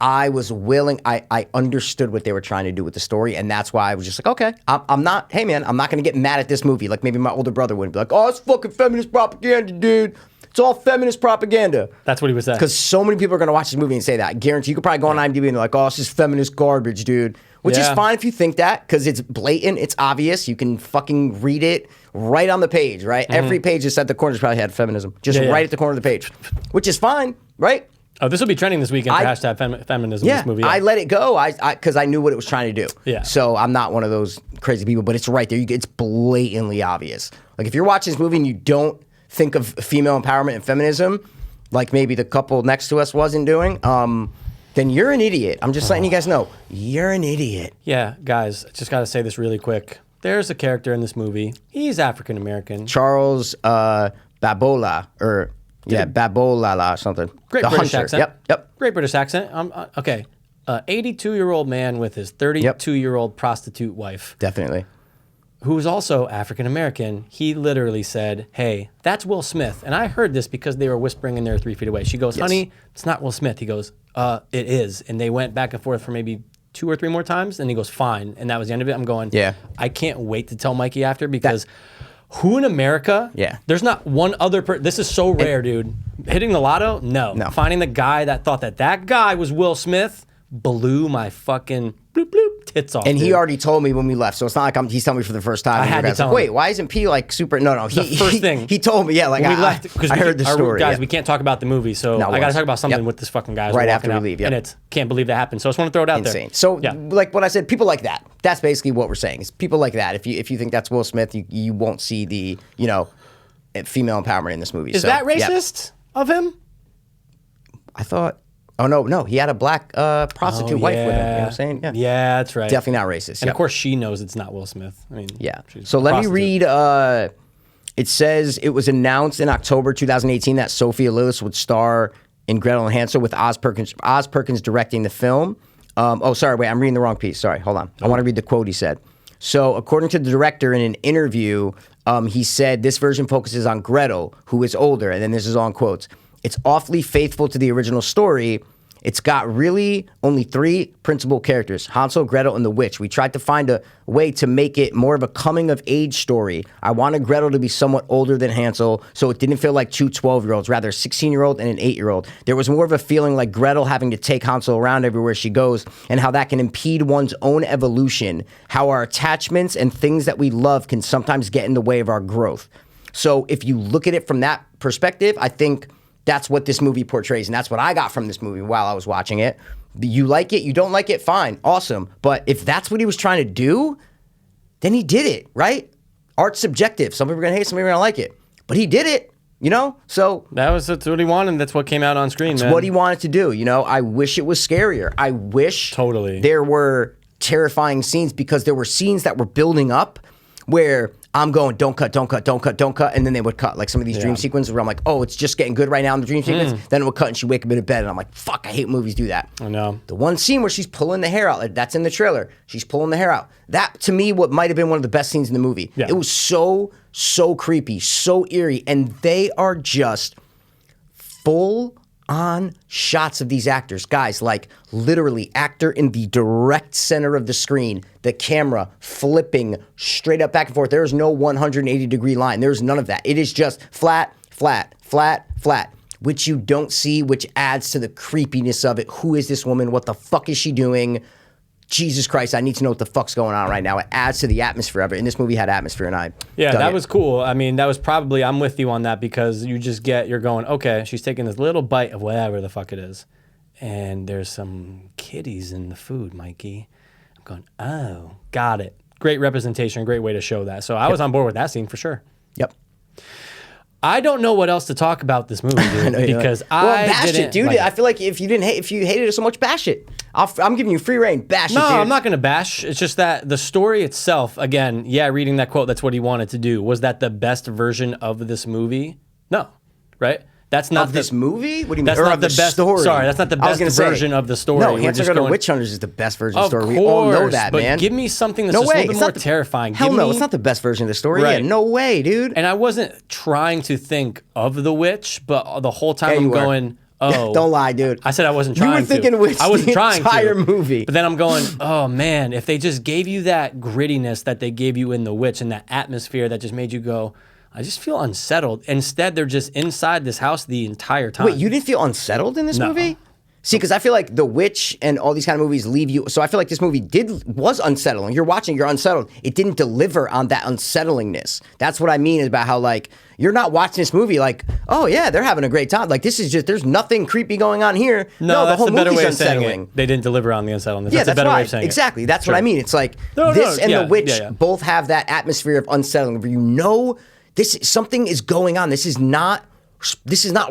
B: I was willing. I understood what they were trying to do with the story, and that's why I was just like, okay, I'm not. Hey, man, I'm not going to get mad at this movie like maybe my older brother would be like, oh, it's fucking feminist propaganda, dude. It's all feminist propaganda.
A: That's what he was saying.
B: Because so many people are going to watch this movie and say that. I guarantee you could probably go on IMDb and they're like, oh, this is feminist garbage, dude. Which is fine if you think that, because it's blatant, it's obvious. You can fucking read it right on the page, right? Every page just at the corners probably had feminism. Just right at the corner of the page. Which is fine, right?
A: Oh, this will be trending this weekend for hashtag feminism. This movie.
B: I let it go because I knew what it was trying to do.
A: Yeah.
B: So I'm not one of those crazy people, but it's right there. It's blatantly obvious. Like if you're watching this movie and you don't think of female empowerment and feminism, like maybe the couple next to us wasn't doing, then you're an idiot. I'm just letting you guys know, you're an idiot.
A: Yeah, guys, I just got to say this really quick. There's a character in this movie. He's African American.
B: Charles Babola, or Babolala, something.
A: Great
B: the
A: British
B: Hunter.
A: accent.
B: Yep.
A: Great British accent. Okay. 82-year-old man with his 32-year-old prostitute wife.
B: Definitely.
A: Who was also African American. He literally said, hey, that's Will Smith. And I heard this because they were whispering and they were 3 feet away. She goes, honey, it's not Will Smith. He goes, it is. And they went back and forth for maybe 2 or 3 more times. And he goes, fine. And that was the end of it. I'm going, I can't wait to tell Mikey after, because who in America? There's not one other person. This is so rare, dude. Hitting the lotto? No. Finding the guy that thought that guy was Will Smith blew my fucking bloop bloop tits off.
B: And he already told me when we left, so it's not like he's telling me for the first time.
A: I had to tell him.
B: Wait, why isn't P like super? No.
A: The first thing
B: he told me, like when we left, because I heard the story.
A: Guys, we can't talk about the movie, so I got to talk about something with this fucking guy
B: right after we leave.
A: And it's can't believe that happened. So I just want to throw it out there.
B: Insane. So like what I said, people like that. That's basically what we're saying. Is people like that. If you think that's Will Smith, you won't see the female empowerment in this movie.
A: Is that racist of him?
B: I thought. Oh, no. He had a black prostitute wife with him. You know what I'm saying?
A: Yeah, that's right.
B: Definitely not racist.
A: And of course, she knows it's not Will Smith. I mean,
B: So let me read. It says it was announced in October 2018 that Sophia Lillis would star in Gretel and Hansel, with Oz Perkins directing the film. Sorry, wait, I'm reading the wrong piece. Sorry, hold on. I want to read the quote he said. So according to the director in an interview, he said this version focuses on Gretel, who is older, and then this is all in quotes. It's awfully faithful to the original story. It's got really only 3 principal characters, Hansel, Gretel, and the witch. We tried to find a way to make it more of a coming-of-age story. I wanted Gretel to be somewhat older than Hansel, so it didn't feel like 2 12-year-olds, rather a 16-year-old and an 8-year-old. There was more of a feeling like Gretel having to take Hansel around everywhere she goes, and how that can impede one's own evolution, how our attachments and things that we love can sometimes get in the way of our growth. So if you look at it from that perspective, I think That's what this movie portrays, and that's what I got from this movie while I was watching it. You like it, you don't like it, fine, awesome. But if that's what he was trying to do, then he did it, right? Art's subjective. Some people are going to hate, some people are going to like it. But he did it, you know? So
A: that's what he wanted, and that's what came out on screen,
B: that's what he wanted to do, you know? I wish it was scarier. I wish there were terrifying scenes, because there were scenes that were building up where I'm going, don't cut, don't cut, don't cut, don't cut, and then they would cut. Like some of these dream sequences where I'm like, oh, it's just getting good right now in the dream sequence. Then it would cut and she'd wake up in bed, and I'm like, fuck, I hate movies do that.
A: I know.
B: The one scene where she's pulling the hair out, like, that's in the trailer. She's pulling the hair out. That, to me, what might have been one of the best scenes in the movie. Yeah. It was so creepy, so eerie, and they are just full on shots of these actors. Guys, like literally actor in the direct center of the screen, the camera flipping straight up back and forth. There is no 180-degree line. There's none of that. It is just flat, flat, flat, flat, which you don't see, which adds to the creepiness of it. Who is this woman? What the fuck is she doing? Jesus Christ, I need to know what the fuck's going on right now. It adds to the atmosphere of it. And this movie had atmosphere, and I
A: that was cool. I mean, that was probably, I'm with you on that, because you're going, okay, she's taking this little bite of whatever the fuck it is, and there's some kitties in the food, Mikey. I'm going, oh, got it. Great representation, great way to show that. So I was on board with that scene for sure.
B: Yep.
A: I don't know what else to talk about this movie, dude, because
B: bash it, dude. I feel like if you hated it so much, bash it. I'm giving you free reign. Bash it, dude.
A: No, I'm not going to bash. It's just that the story itself, again, reading that quote, that's what he wanted to do. Was that the best version of this movie? No, right? That's not
B: this movie? What do you mean?
A: That's not the best
B: story.
A: Sorry, that's not the best version of the story.
B: No, Hansel Gretel Witch Hunters is the best version of the story. We all know that,
A: but
B: man.
A: Give me something that's just a little bit more terrifying.
B: Hell no, it's not the best version of the story. Right. Yeah, no way, dude.
A: And I wasn't trying to think of the witch, but the whole time I'm going, oh.
B: Don't lie, dude.
A: I said I wasn't trying to.
B: You were thinking witch the entire movie.
A: But then I'm going, oh man, if they just gave you that grittiness that they gave you in The Witch, and that atmosphere that just made you go, I just feel unsettled. Instead, they're just inside this house the entire time.
B: Wait, you didn't feel unsettled in this movie? See, because I feel like The Witch and all these kind of movies leave you. So I feel like this movie was unsettling. You're watching, you're unsettled. It didn't deliver on that unsettlingness. That's what I mean about how, like, you're not watching this movie like, oh yeah, they're having a great time. Like, this is just, there's nothing creepy going on here. No, the whole movie's unsettling.
A: They didn't deliver on the unsettlingness.
B: Yeah,
A: that's a better way of saying
B: exactly. That's what I mean. It's like this and The Witch both have that atmosphere of unsettling, where you know something is going on. This is not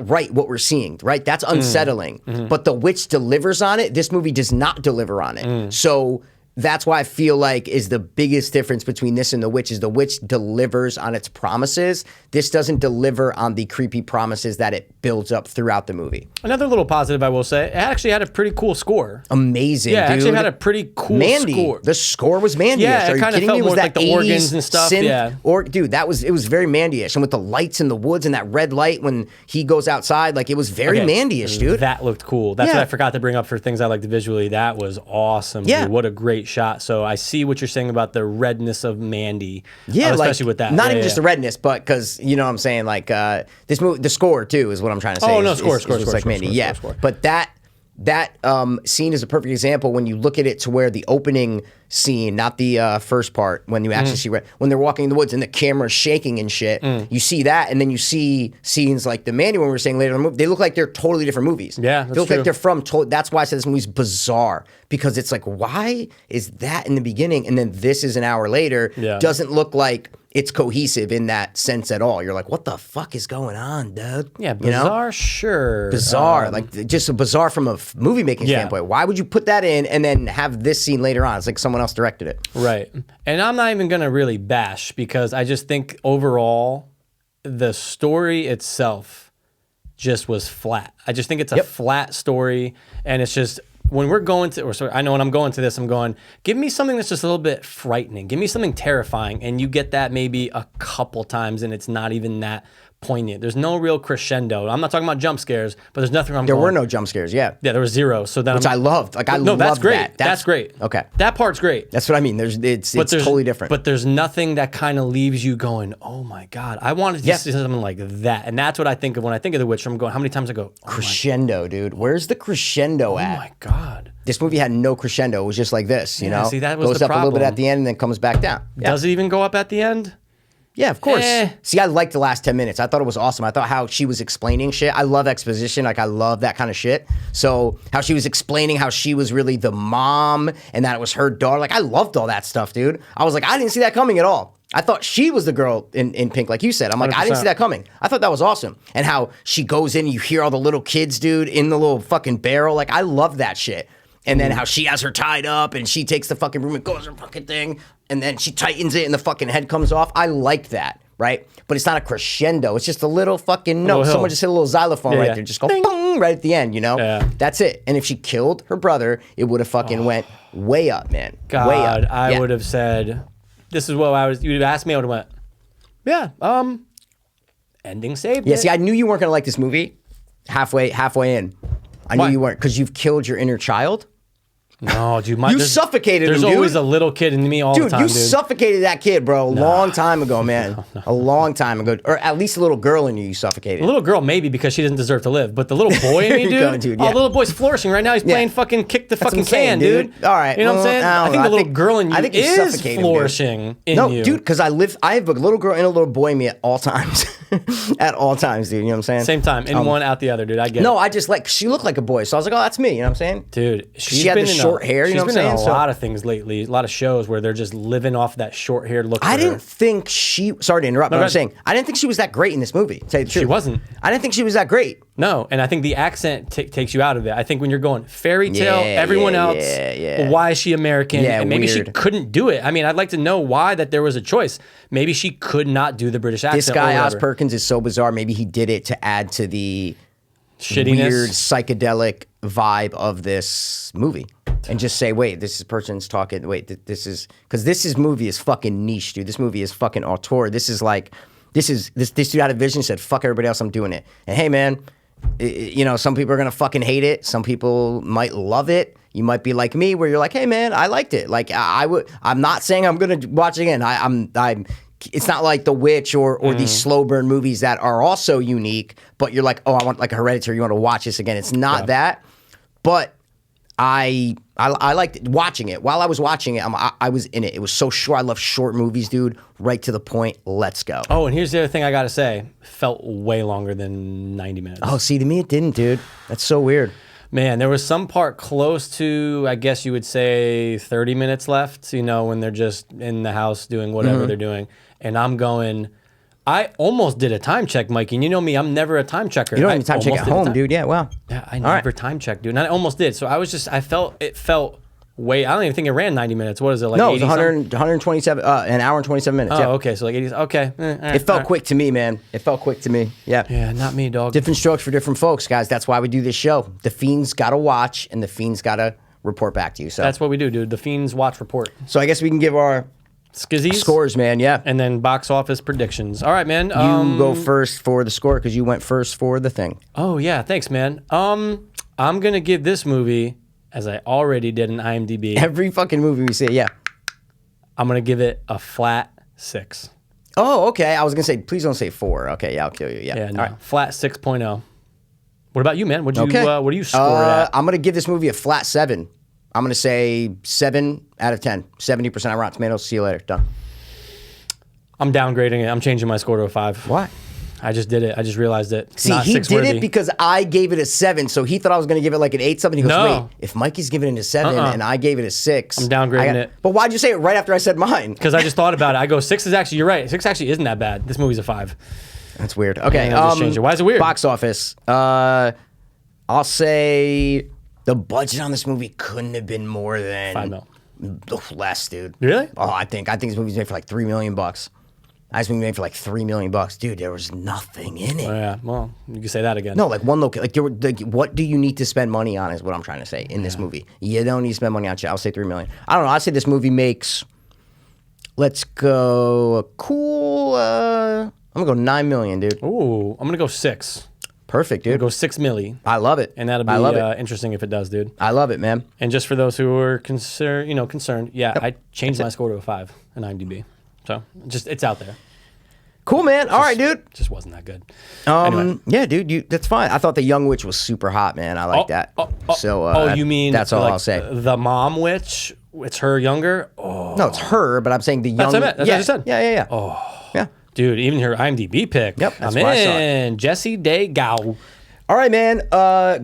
B: right what we're seeing, right? That's unsettling. But The Witch delivers on it. This movie does not deliver on it. So that's why I feel like is the biggest difference between this and The Witch is The Witch delivers on its promises. This doesn't deliver on the creepy promises that it builds up throughout the movie.
A: Another little positive I will say, it actually had a pretty cool score.
B: Amazing,
A: dude.
B: It
A: actually had a pretty cool score.
B: The score was Mandy-ish.
A: Yeah, it kind of felt more like the organs and stuff.
B: Synth, dude, it was very Mandy-ish. And with the lights in the woods and that red light when he goes outside, like it was very Mandy-ish, dude.
A: That looked cool. That's what I forgot to bring up for things I liked visually. That was awesome, dude. What a great shot. So I see what you're saying about the redness of Mandy. Yeah, especially with that.
B: Not even just the redness, but because, you know what I'm saying, like this movie, the score too is what I'm trying to say.
A: Oh, no, score,
B: like Mandy. Yeah, but that scene is a perfect example when you look at it to where the opening scene, not the first part, when you actually see when they're walking in the woods and the camera's shaking and shit, you see that, and then you see scenes like the Mandy one we were saying later in the movie. They look like they're totally different movies.
A: Yeah,
B: they look like they're from. That's why I said this movie's bizarre, because it's like, why is that in the beginning and then this is an hour later? Doesn't look like it's cohesive in that sense at all. You're like, what the fuck is going on, dude?
A: Yeah, bizarre, you know? Sure.
B: Bizarre, like just a bizarre from a movie making standpoint. Why would you put that in and then have this scene later on? It's like someone else directed it.
A: Right. And I'm not even going to really bash, because I just think overall the story itself just was flat. I just think it's a flat story, and it's just, when we're going to, I know when I'm going to this, I'm going, give me something that's just a little bit frightening. Give me something terrifying. And you get that maybe a couple times, and it's not even that poignant. There's no real crescendo. I'm not talking about jump scares, but there's nothing.
B: There were no jump scares. Yeah,
A: there was zero. So then,
B: which I loved. Like I loved
A: that's great.
B: That.
A: That's great.
B: Okay,
A: that part's great.
B: That's what I mean. It's totally different.
A: But there's nothing that kind of leaves you going, oh my god, I wanted to see something like that. And that's what I think of when I think of The Witch. I'm going, how many times I go,
B: crescendo, dude. Where's the crescendo at?
A: Oh my god.
B: This movie had no crescendo. It was just like this, you know?
A: See, that was
B: goes
A: the
B: up
A: problem.
B: a little bit at the end and then comes back down.
A: Does it even go up at the end?
B: Yeah, of course. See, I liked the last 10 minutes. I thought it was awesome. I thought how she was explaining shit. I love exposition. Like, I love that kind of shit. So, how she was explaining how she was really the mom and that it was her daughter. Like, I loved all that stuff, dude. I was like, I didn't see that coming at all. I thought she was the girl in pink, like you said. I'm like, 100%. I didn't see that coming. I thought that was awesome. And how she goes in and you hear all the little kids, dude, in the little fucking barrel. Like, I love that shit. And then how she has her tied up and she takes the fucking broom and goes her fucking thing. And then she tightens it and the fucking head comes off. I like that, right? But it's not a crescendo. It's just a little fucking note. Someone just hit a little xylophone right there. Just go boom right at the end, you know? Yeah. That's it. And if she killed her brother, it would have fucking went way up, man.
A: God,
B: way up.
A: I would have said, this is what you'd have asked me, I would have went, ending saved it.
B: See, I knew you weren't going to like this movie halfway in. I knew you weren't, because you've killed your inner child.
A: No, dude.
B: You suffocated him, dude.
A: There's always a little kid in me all the time, dude.
B: You suffocated that kid, bro, a long time ago, man. A long time ago. Or at least a little girl in you suffocated.
A: A little girl, maybe, because she doesn't deserve to live. But the little boy in me, dude. Oh, the little boy's flourishing right now. He's playing fucking kick the fucking can, dude.
B: All right.
A: You know what I'm saying? I think the little girl in you is flourishing in you.
B: No, dude, because I have a little girl and a little boy in me at all times. At all times, dude. You know what I'm saying?
A: Same time. In one, out the other, dude. I get it.
B: No, I just she looked like a boy. So I was like, oh, that's me. You know what I'm saying?
A: Dude.
B: She had the short hair, you know what I'm saying?
A: A lot of things lately, a lot of shows where they're just living off that short-haired look.
B: I didn't think sorry to interrupt, but I'm saying, I didn't think she was that great in this movie, to tell you the truth.
A: She wasn't.
B: I didn't think she was that great.
A: No, and I think the accent takes you out of it. I think when you're going fairy tale, everyone else, well, why is she American? And maybe she couldn't do it. I mean, I'd like to know why that there was a choice. Maybe she could not do the British accent.
B: This guy, Oz Perkins, is so bizarre. Maybe he did it to add to the shittiness, weird psychedelic vibe of this movie. And just say, wait, this person's talking. Wait, this is because this movie is fucking niche, dude. This movie is fucking auteur. This is like, this dude had a vision, said, fuck everybody else, I'm doing it. And hey, man, you know, some people are gonna fucking hate it. Some people might love it. You might be like me, where you're like, hey, man, I liked it. Like I'm not saying I'm gonna watch it again. I'm. It's not like The Witch or these slow burn movies that are also unique. But you're like, oh, I want like a Hereditary. You want to watch this again? It's not that, but. I liked watching it. While I was watching it, I was in it. It was so short. I love short movies, dude. Right to the point. Let's go.
A: Oh, and here's the other thing I got to say. Felt way longer than 90 minutes.
B: Oh, see, to me it didn't, dude. That's so weird.
A: Man, there was some part close to, I guess you would say, 30 minutes left, you know, when they're just in the house doing whatever they're doing. And I'm going... I almost did a time check, Mikey. And you know me, I'm never a time checker.
B: You don't have a time check at home, dude. Yeah, wow.
A: Yeah, I never time check, dude. And I almost did. So it felt way, I don't even think it ran 90 minutes. What is it, like
B: no, it was 127, an hour and 27 minutes.
A: Oh,
B: yeah.
A: okay. So like 80, okay.
B: It felt quick to me, man. It felt quick to me. Yeah.
A: Yeah, not me, dog.
B: Different strokes for different folks, guys. That's why we do this show. The Fiends got to watch and the Fiends got to report back to you. So
A: that's what we do, dude. The Fiends watch report.
B: So I guess we can give our...
A: Skizzies?
B: Scores, man, yeah.
A: And then box office predictions. All right, man.
B: You go first for the score because you went first for the thing.
A: Oh, yeah. Thanks, man. I'm going to give this movie, as I already did in IMDb.
B: Every fucking movie we see, yeah.
A: I'm going to give it a flat 6.
B: Oh, okay. I was going to say, please don't say 4. Okay, yeah, I'll kill you. Yeah,
A: no. All right. Flat 6.0. What about you, man? What do you score it at?
B: I'm going to give this movie a flat 7. I'm going to say 7 out of 10. 70% on Rotten Tomatoes. See you later. Done.
A: I'm downgrading it. I'm changing my score to a 5.
B: Why?
A: I just did it. I just realized it.
B: See, he did it because I gave it a 7, so he thought I was going to give it like an 8 something. He goes, wait, if Mikey's giving it a 7 and I gave it a 6.
A: I'm downgrading it.
B: But why'd you say it right after I said mine?
A: Because I just thought about it. I go, 6 is actually, you're right. 6 actually isn't that bad. This movie's a 5.
B: That's weird. Okay.
A: Just change it. Why is it weird?
B: Box office. I'll say... The budget on this movie couldn't have been more than
A: 5 mil.
B: Less, dude.
A: Really?
B: Oh, I think this movie's made for like $3 million. This movie made for like $3 million, dude. There was nothing in it.
A: Oh, yeah, well, you can say that again.
B: No, like one location. Like what do you need to spend money on? Is what I'm trying to say in this movie. You don't need to spend money on shit. I'll say $3 million. I don't know. I'd say this movie makes. Let's go a cool. I'm gonna go $9 million, dude.
A: Ooh, I'm gonna go 6.
B: Perfect, dude.
A: Go 6 milli.
B: I love it.
A: And that'll be interesting if it does, dude.
B: I love it, man.
A: And just for those who are concerned, I changed my score to a 5 in IMDb. So it's out there.
B: Cool, man. All right, dude.
A: Just wasn't that good.
B: Anyway. Yeah, dude. That's fine. I thought the young witch was super hot, man. I like that.
A: You mean
B: that's all
A: like
B: I'll say.
A: The mom witch? It's her younger? Oh.
B: No, it's her, but I'm saying the young.
A: That's what I meant. That's what I just said.
B: Yeah.
A: Oh.
B: Yeah.
A: Dude, even her IMDb pick.
B: Yep, that's
A: I'm
B: where I saw
A: in. Jesse Day Gow.
B: All right, man.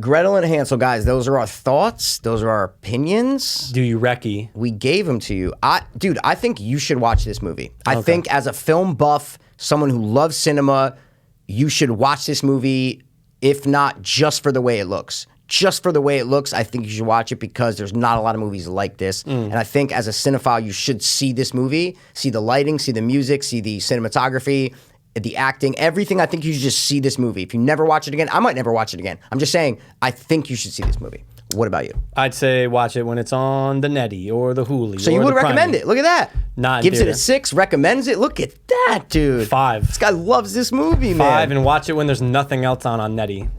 B: Gretel and Hansel, guys. Those are our thoughts. Those are our opinions.
A: Do you recce?
B: We gave them to you. Dude, I think you should watch this movie. I think as a film buff, someone who loves cinema, you should watch this movie, if not just for the way it looks. Just for the way it looks, I think you should watch it because there's not a lot of movies like this. And I think as a cinephile, you should see this movie, see the lighting, see the music, see the cinematography, the acting, everything. I think you should just see this movie. If you never watch it again, I might never watch it again. I'm just saying, I think you should see this movie. What about you?
A: I'd say watch it when it's on the Netty or the Hulu.
B: So you would recommend it. Look at that.
A: Not
B: Gives it a 6, recommends it. Look at that, dude.
A: 5.
B: This guy loves this movie, man.
A: 5, and watch it when there's nothing else on Netty.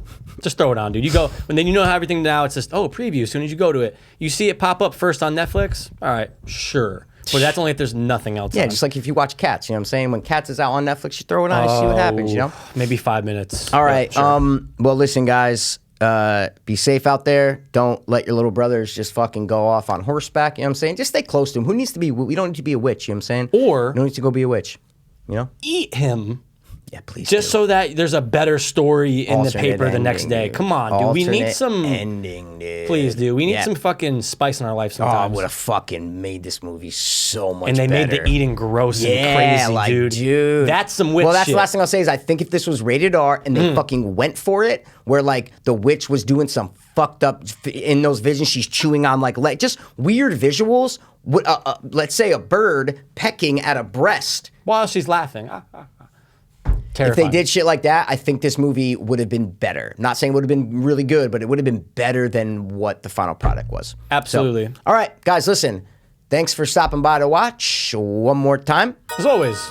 A: Just throw it on, dude. You go, and then you know how everything now, it's just, preview. As soon as you go to it, you see it pop up first on Netflix. All right, sure. But that's only if there's nothing else on.
B: Yeah, just like if you watch Cats, you know what I'm saying? When Cats is out on Netflix, you throw it on, you see what happens, you know?
A: Maybe 5 minutes.
B: All right.
A: Sure.
B: Well, listen, guys. Be safe out there. Don't let your little brothers just fucking go off on horseback. You know what I'm saying? Just stay close to him. We don't need to be a witch. You know what I'm saying?
A: Or
B: you don't need to go be a witch. You know?
A: Eat him.
B: Yeah, please.
A: Just so that there's a better story in the paper the next day.
B: Dude.
A: Come on, dude. We need some
B: ending, dude.
A: Please, dude. We need some fucking spice in our life sometimes.
B: Oh, I would have fucking made this movie so much
A: and they
B: better.
A: made the eating gross and crazy,
B: like,
A: dude. That's some witch
B: Well, that's
A: shit.
B: the last thing I'll say is I think if this was rated R and they fucking went for it, where like the witch was doing some fucked up in those visions, she's chewing on like just weird visuals. Let's say a bird pecking at a breast
A: while she's laughing.
B: If
A: Terrifying.
B: they did shit like that, I think this movie would have been better. Not saying it would have been really good, but it would have been better than what the final product was.
A: Absolutely.
B: So, all right, guys, listen. Thanks for stopping by to watch one more time.
A: As always.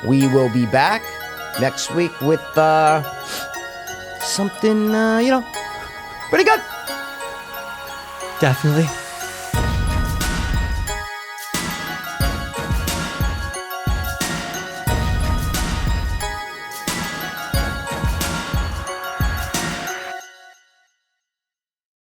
B: We will be back next week with something, pretty good.
A: Definitely.